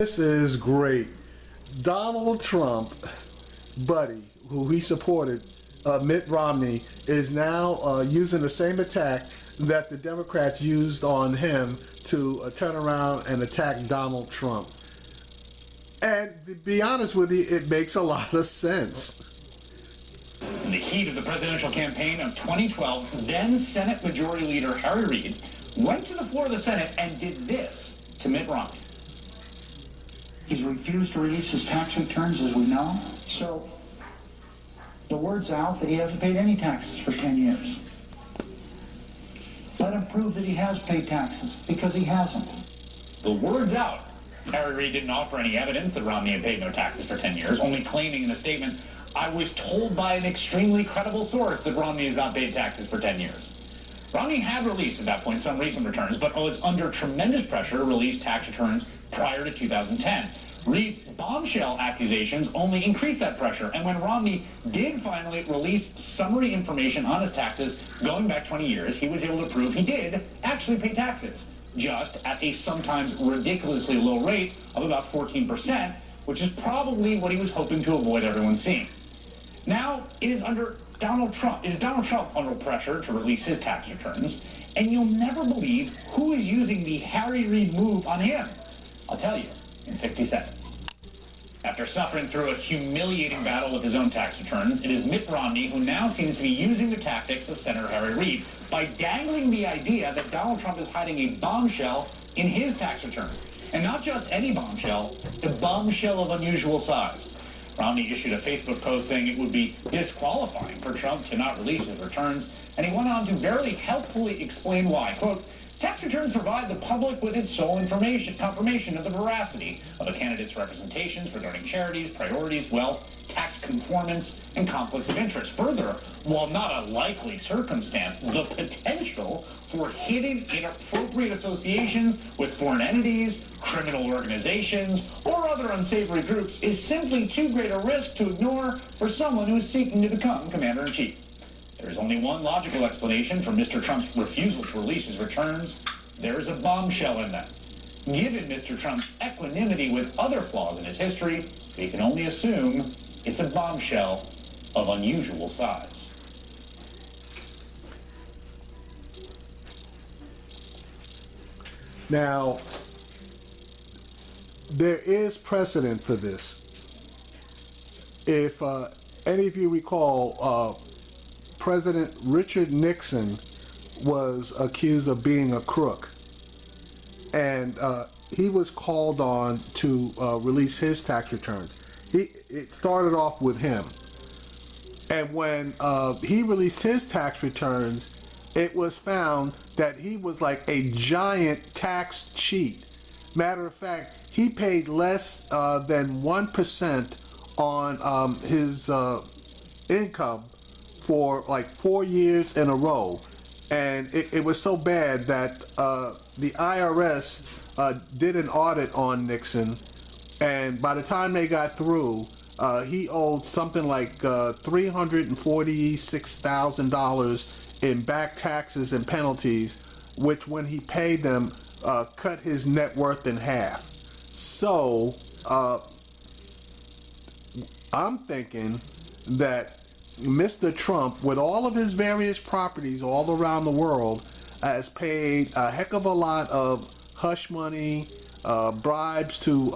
This is great. Donald Trump, buddy, who he supported, Mitt Romney, is now using the same attack that the Democrats used on him to turn around and attack Donald Trump. And to be honest with you, it makes a lot of sense. In the heat of the presidential campaign of 2012, then Senate Majority Leader Harry Reid went to the floor of the Senate and did this to Mitt Romney. He's refused to release his tax returns, as we know. So the word's out that he hasn't paid any taxes for 10 years. Let him prove that he has paid taxes, because he hasn't. The word's out. Harry Reid didn't offer any evidence that Romney had paid no taxes for 10 years, only claiming in a statement, "I was told by an extremely credible source that Romney has not paid taxes for 10 years. Romney had released at that point some recent returns, but was under tremendous pressure to release tax returns prior to 2010. Reid's bombshell accusations only increased that pressure, and when Romney did finally release summary information on his taxes going back 20 years, he was able to prove he did actually pay taxes, just at a sometimes ridiculously low rate of about 14%, which is probably what he was hoping to avoid everyone seeing. Now, is Donald Trump under pressure to release his tax returns, and you'll never believe who is using the Harry Reid move on him. I'll tell you in 60 seconds. After suffering through a humiliating battle with his own tax returns, it is Mitt Romney who now seems to be using the tactics of Senator Harry Reid by dangling the idea that Donald Trump is hiding a bombshell in his tax return. And not just any bombshell, a bombshell of unusual size. Romney issued a Facebook post saying it would be disqualifying for Trump to not release his returns, and he went on to very helpfully explain why. Quote, "Tax returns provide the public with its sole confirmation of the veracity of a candidate's representations regarding charities, priorities, wealth, tax conformance, and conflicts of interest. Further, while not a likely circumstance, the potential for hidden inappropriate associations with foreign entities, criminal organizations, or other unsavory groups is simply too great a risk to ignore for someone who is seeking to become commander-in-chief. There is only one logical explanation for Mr. Trump's refusal to release his returns. There is a bombshell in them. Given Mr. Trump's equanimity with other flaws in his history, we can only assume it's a bombshell of unusual size." Now, there is precedent for this. If any of you recall, President Richard Nixon was accused of being a crook, and he was called on to release his tax returns. It started off with him, and when he released his tax returns, it was found that he was like a giant tax cheat. Matter of fact, he paid less than 1% on his income for like 4 years in a row, and it was so bad that the IRS did an audit on Nixon, and by the time they got through, he owed something like $346,000 in back taxes and penalties, which when he paid them cut his net worth in half. So I'm thinking that Mr. Trump, with all of his various properties all around the world, has paid a heck of a lot of hush money, bribes to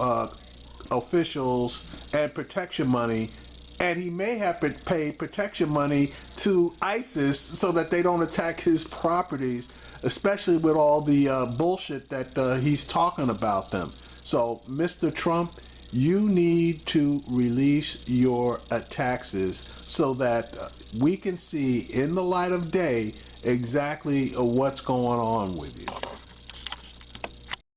officials, and protection money, and he may have paid protection money to ISIS so that they don't attack his properties, especially with all the bullshit that he's talking about them. So, Mr. Trump, you need to release your taxes so that we can see in the light of day exactly what's going on with you.